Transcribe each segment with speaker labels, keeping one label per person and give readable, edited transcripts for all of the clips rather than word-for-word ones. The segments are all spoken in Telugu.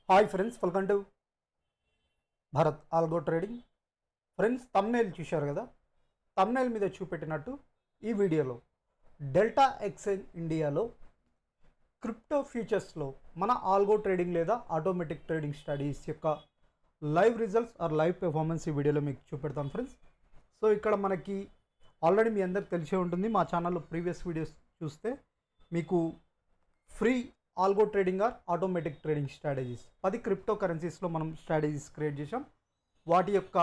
Speaker 1: Hi friends, welcome to Bharat algo trading. Friends, thumbnail చూశారు కదా. తమ్నైల్ మీద చూపెట్టినట్టు ఈ వీడియోలో డెల్టా ఎక్స్చేంజ్ ఇండియాలో క్రిప్టో ఫ్యూచర్స్లో మన ఆల్గో ట్రేడింగ్ లేదా ఆటోమేటిక్ ట్రేడింగ్ స్టడీస్ యొక్క live results or live performance ఈ వీడియోలో మీకు చూపెడతాను ఫ్రెండ్స్. సో ఇక్కడ మనకి ఆల్రెడీ మీ అందరికి తెలిసే ఉంటుంది, మా ఛానల్లో ప్రీవియస్ వీడియోస్ చూస్తే మీకు free algo trading or automatic trading strategies 10 crypto కరెన్సీస్లో మనం స్ట్రాటజీస్ క్రియేట్ చేసాం. వాటి యొక్క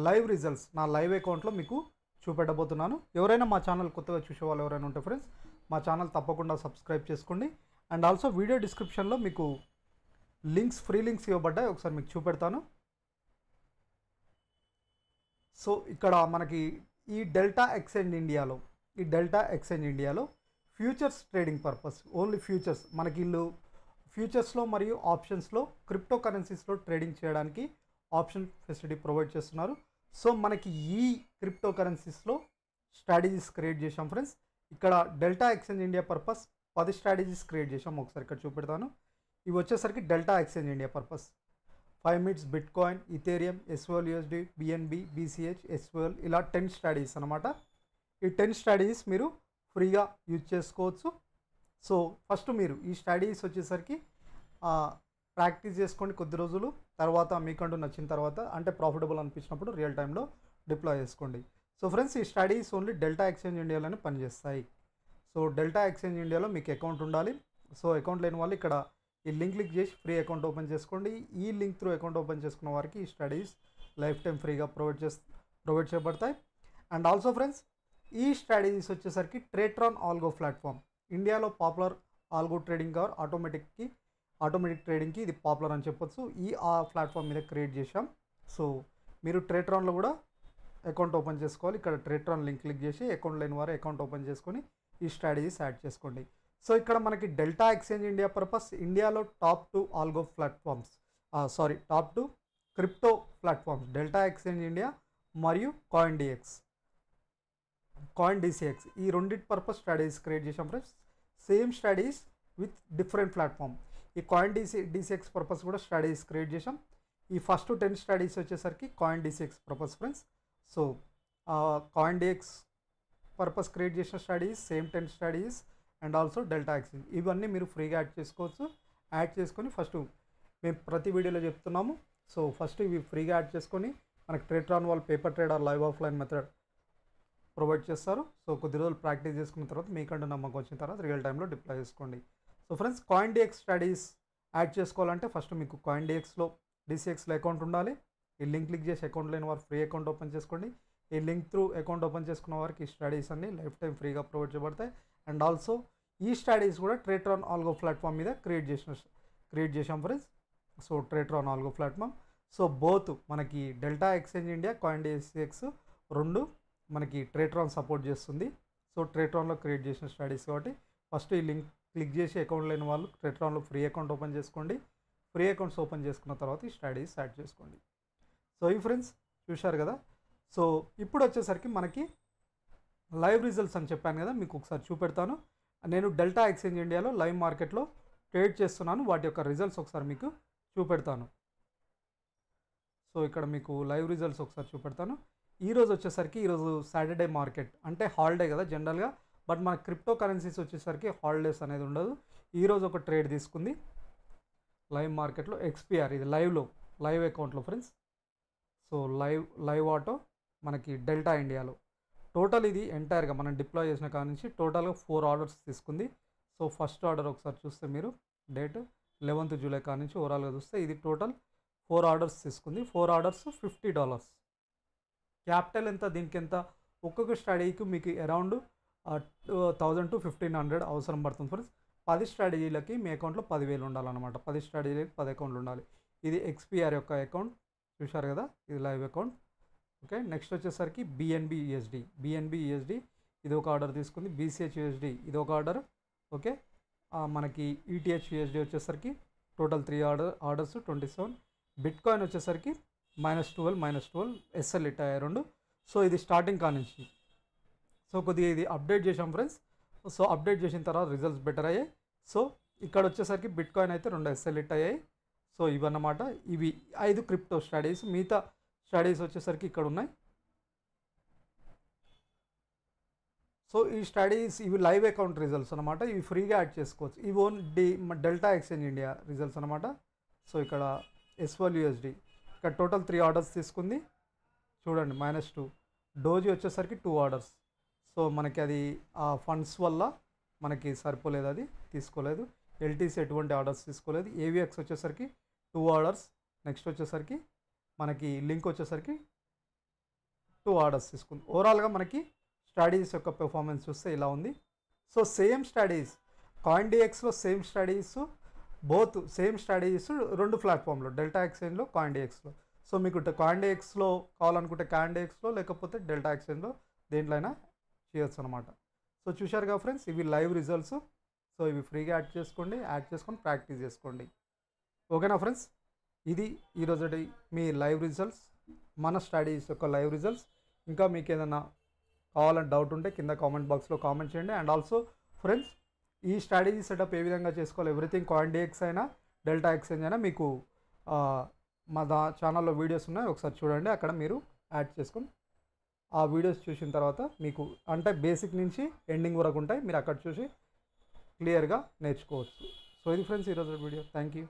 Speaker 1: లైవ్ రిజల్ట్స్ నా లైవ్ అకౌంట్లో మీకు చూపెట్టబోతున్నాను. ఎవరైనా మా ఛానల్ కొత్తగా చూసే వాళ్ళు ఎవరైనా ఉంటే ఫ్రెండ్స్, మా ఛానల్ తప్పకుండా సబ్స్క్రైబ్ చేసుకోండి. అండ్ ఆల్సో వీడియో డిస్క్రిప్షన్లో మీకు ఫ్రీ లింక్స్ ఇవ్వబడ్డాయి, ఒకసారి మీకు చూపెడతాను. సో ఇక్కడ మనకి ఈ డెల్టా ఎక్స్చేంజ్ ఇండియాలో futures trading purpose, only futures, మనకి వీళ్ళు ఫ్యూచర్స్లో మరియు ఆప్షన్స్లో క్రిప్టో కరెన్సీస్లో ట్రేడింగ్ చేయడానికి ఆప్షన్ ఫెసిలిటీ ప్రొవైడ్ చేస్తున్నారు. సో మనకి ఈ క్రిప్టో కరెన్సీస్లో స్ట్రాటజీస్ క్రియేట్ చేసాం ఫ్రెండ్స్. ఇక్కడ delta exchange India purpose 10 strategies create చేసాం, ఒకసారి ఇక్కడ చూపెడతాను. ఇవి వచ్చేసరికి delta exchange India purpose 5 minutes bitcoin, Ethereum, SOL USD, BNB, BCH, SOL, ఇలా 10 స్ట్రాటజీస్ అనమాట. ఈ 10 స్ట్రాటజీస్ మీరు ఫ్రీగా యూజ్ చేసుకోవచ్చు. సో ఫస్ట్ మీరు ఈ స్ట్రాటజీస్ వచ్చేసరికి ప్రాక్టీస్ చేసుకోండి కొద్ది రోజులు, తర్వాత మీకంటూ నచ్చిన తర్వాత అంటే ప్రాఫిటబుల్ అనిపించినప్పుడు రియల్ టైంలో డిప్లాయ్ చేసుకోండి. సో ఫ్రెండ్స్, ఈ స్ట్రాటజీస్ ఓన్లీ డెల్టా ఎక్స్చేంజ్ ఇండియాలోనే పనిచేస్తాయి. సో డెల్టా ఎక్స్చేంజ్ ఇండియాలో మీకు అకౌంట్ ఉండాలి. సో అకౌంట్ లేని వాళ్ళు ఇక్కడ ఈ లింక్ క్లిక్ చేసి ఫ్రీ అకౌంట్ ఓపెన్ చేసుకోండి. ఈ లింక్ త్రూ అకౌంట్ ఓపెన్ చేసుకున్న వారికి ఈ స్టడీస్ లైఫ్ టైం ఫ్రీగా ప్రొవైడ్ చేయబడతాయి. అండ్ ఆల్సో ఫ్రెండ్స్, ఈ స్ట్రాటజీస్ వచ్చేసరికి ట్రేట్రాన్ ఆల్గో ప్లాట్ఫామ్, ఇండియాలో popular algo trading or automatic ట్రేడింగ్కి ఇది పాపులర్ అని చెప్పొచ్చు. ఈ ప్లాట్ఫామ్ మీద క్రియేట్ చేశాం. సో మీరు ట్రేట్రాన్లో కూడా అకౌంట్ ఓపెన్ చేసుకోవాలి. ఇక్కడ ట్రేట్రాన్ లింక్ క్లిక్ చేసి అకౌంట్ లేని వారు అకౌంట్ ఓపెన్ చేసుకొని ఈ స్ట్రాటజీస్ యాడ్ చేసుకోండి. సో ఇక్కడ మనకి డెల్టా ఎక్స్చేంజ్ ఇండియా పర్పస్ ఇండియాలో top 2 crypto platforms delta exchange India మరియు కాయిన్ డీసీఎక్స్, ఈ రెండింటి పర్పస్ స్ట్రాటజీస్ క్రియేట్ చేసాం friends. Same strategies with different platform. ఈ కాయిన్ డీసీఎక్స్ పర్పస్ కూడా స్ట్రాటజీస్ క్రియేట్ చేసాం. ఈ ఫస్ట్ 10 స్ట్రాటజీస్ వచ్చేసరికి CoinDCX purpose friends. So CoinDCX purpose create చేసిన strategies same 10 strategies and also delta exchange, ఇవన్నీ మీరు ఫ్రీగా యాడ్ చేసుకోవచ్చు. యాడ్ చేసుకొని ఫస్ట్ మేము ప్రతి వీడియోలో చెప్తున్నాము. సో ఫస్ట్ ఇవి ఫ్రీగా యాడ్ చేసుకొని మనకి ట్రేట్రాన్ వాళ్ళు paper trade are live offline method provide చేస్తారు. సో కొద్ది రోజులు ప్రాక్టీస్ చేసుకున్న తర్వాత మీకంటూ నమ్మకం వచ్చిన తర్వాత రియల్ టైంలో డిప్లాయ్ చేసుకోండి. So friends, coin dx strategies add చేసుకోవాలంటే ఫస్ట్ మీకు కాయిన్ డీసీఎక్స్లో అకౌంట్ ఉండాలి. ఈ లింక్ క్లిక్ చేసి అకౌంట్ లేని వారు ఫ్రీ అకౌంట్ ఓపెన్ చేసుకోండి. ఈ లింక్ త్రూ అకౌంట్ ఓపెన్ చేసుకున్న వారికి ఈ స్ట్రాటజీస్ అన్ని లైఫ్ టైం ఫ్రీగా ప్రొవైడ్ చేయబడతాయి. అండ్ ఆల్సో ఈ స్ట్రాటజీస్ కూడా ట్రేట్రాన్ ఆల్గో ప్లాట్ఫామ్ మీద క్రియేట్ చేసాం friends. So Tradetron algo platform, so both మనకి delta exchange India, CoinDCX రెండు మనకి ట్రేట్రాన్ సపోర్ట్ చేస్తుంది. సో ట్రేట్రాన్లో క్రియేట్ చేసిన స్ట్రాటజీస్ కాబట్టి ఫస్ట్ ఈ లింక్ క్లిక్ చేసి అకౌంట్ లేని వాళ్ళు ట్రేట్రాన్లో ఫ్రీ అకౌంట్ ఓపెన్ చేసుకోండి. ఫ్రీ అకౌంట్స్ ఓపెన్ చేసుకున్న తర్వాత ఈ స్ట్రాటజీస్ యాడ్ చేసుకోండి. సో ఈ ఫ్రెండ్స్ చూశారు కదా. సో ఇప్పుడు వచ్చేసరికి మనకి లైవ్ రిజల్ట్స్ అని చెప్పాను కదా, మీకు ఒకసారి చూపెడతాను. నేను డెల్టా ఎక్స్చేంజ్ ఇండియాలో లైవ్ మార్కెట్లో ట్రేడ్ చేస్తున్నాను, వాటి యొక్క రిజల్ట్స్ ఒకసారి మీకు చూపెడతాను. సో ఇక్కడ మీకు లైవ్ రిజల్ట్స్ ఒకసారి చూపెడతాను. ఈరోజు వచ్చేసరికి ఈరోజు సాటర్డే మార్కెట్ అంటే హాలిడే కదా జనరల్గా, బట్ మన క్రిప్టో కరెన్సీస్ వచ్చేసరికి హాలిడేస్ అనేది ఉండదు. ఈరోజు ఒక ట్రేడ్ తీసుకుంది లైవ్ మార్కెట్లో XPR, ఇది లైవ్ అకౌంట్లో ఫ్రెండ్స్. సో లైవ్ ఆటో మనకి డెల్టా ఇండియాలో టోటల్ ఇది ఎంటైర్గా మనం డిప్లాయ్ చేసిన కాడ నుంచి టోటల్గా 4 ఆర్డర్స్ తీసుకుంది. సో ఫస్ట్ ఆర్డర్ ఒకసారి చూస్తే మీరు డేట్ 11th జూలై కాడ నుంచి ఓవరాల్గా చూస్తే ఇది టోటల్ 4 ఆర్డర్స్ తీసుకుంది. 4 ఆర్డర్స్ $50. క్యాపిటల్ ఎంత, దీనికి ఎంత, ఒక్కొక్క స్ట్రాటజీకి మీకు అరౌండ్ 1000 to 1500 అవసరం పడుతుంది ఫ్రెండ్స్. 10 స్ట్రాటజీలకి మీ అకౌంట్లో 10,000 ఉండాలన్నమాట. 10 స్ట్రాటజీలకి 10 అకౌంట్లు ఉండాలి. ఇది XPR యొక్క అకౌంట్ చూశారు కదా, ఇది లైవ్ అకౌంట్. ఓకే, నెక్స్ట్ వచ్చేసరికి బిఎన్బి యూఎస్డి ఇది ఒక ఆర్డర్ తీసుకుంది. BCH USD ఇది ఒక ఆర్డర్. ఓకే, మనకి ETH USD వచ్చేసరికి టోటల్ 3 ఆర్డర్స్ 27. బిట్కాయిన్ వచ్చేసరికి -12 SL హిట్ అయ్యాయి 2. సో ఇది స్టార్టింగ్ కా నుంచి. సో కొద్దిగా ఇది అప్డేట్ చేసాం ఫ్రెండ్స్. సో అప్డేట్ చేసిన తర్వాత రిజల్ట్స్ బెటర్ అయ్యాయి. సో ఇక్కడ వచ్చేసరికి బిట్కాయిన్ అయితే 2 SL హిట్ అయ్యాయి. సో ఇవన్నమాట, ఇవి 5 క్రిప్టో స్టడీస్. మిగతా స్టడీస్ వచ్చేసరికి ఇక్కడ ఉన్నాయి. సో ఈ స్టడీస్ ఇవి లైవ్ అకౌంట్ రిజల్ట్స్ అనమాట. ఇవి ఫ్రీగా యాడ్ చేసుకోవచ్చు. ఇవి own delta exchange India results అనమాట. సో ఇక్కడ SYUSD ఇక్కడ టోటల్ 3 ఆర్డర్స్ తీసుకుంది చూడండి, -2. డోజీ వచ్చేసరికి 2 ఆర్డర్స్. సో మనకి అది ఆ ఫండ్స్ వల్ల మనకి సరిపోలేదు, అది తీసుకోలేదు. LTC ఎటువంటి ఆర్డర్స్ తీసుకోలేదు. AVX వచ్చేసరికి 2 ఆర్డర్స్. నెక్స్ట్ వచ్చేసరికి మనకి లింక్ వచ్చేసరికి 2 ఆర్డర్స్ తీసుకుంది. ఓవరాల్గా మనకి స్టడీస్ యొక్క పెర్ఫార్మెన్స్ చూస్తే ఇలా ఉంది. సో సేమ్ స్టడీస్ CoinDXలో same studies, both same studies 2 ప్లాట్ఫామ్లో, డెల్టా ఎక్స్చేంజ్లో, CoinDXలో. సో మీకు CoinDXలో కావాలనుకుంటే CoinDXలో, లేకపోతే డెల్టా ఎక్స్చేంజ్లో దేంట్లో అయినా చేయొచ్చు అనమాట. సో చూశారుగా ఫ్రెండ్స్, ఇవి లైవ్ రిజల్ట్స్. సో ఇవి ఫ్రీగా యాడ్ చేసుకొని ప్రాక్టీస్ చేసుకోండి. ఓకేనా ఫ్రెండ్స్, ఇది ఈరోజు మీ లైవ్ రిజల్ట్స్, మన స్టడీస్ యొక్క లైవ్ రిజల్ట్స్. ఇంకా మీకు ఏదైనా కావాలని డౌట్ ఉంటే కింద కామెంట్ బాక్స్లో కామెంట్ చేయండి. అండ్ ఆల్సో ఫ్రెండ్స్, ఈ స్టడీ సెటప్ ఏ విధంగా చేసుకోవాలి, ఎవ్రీథింగ్ CoinDX అయినా డెల్టా ఎక్స్చేంజ్ అయినా మీకు మా ఛానల్లో వీడియోస్ ఉన్నాయి, ఒకసారి చూడండి. అక్కడ మీరు యాడ్ చేసుకొని ఆ వీడియోస్ చూసిన తర్వాత మీకు అంటే బేసిక్ నుంచి ఎండింగ్ వరకు ఉంటాయి, మీరు అక్కడ చూసి క్లియర్గా నేర్చుకోవచ్చు. సో ఇది ఫ్రెండ్స్ ఈరోజు వీడియో. Thank you.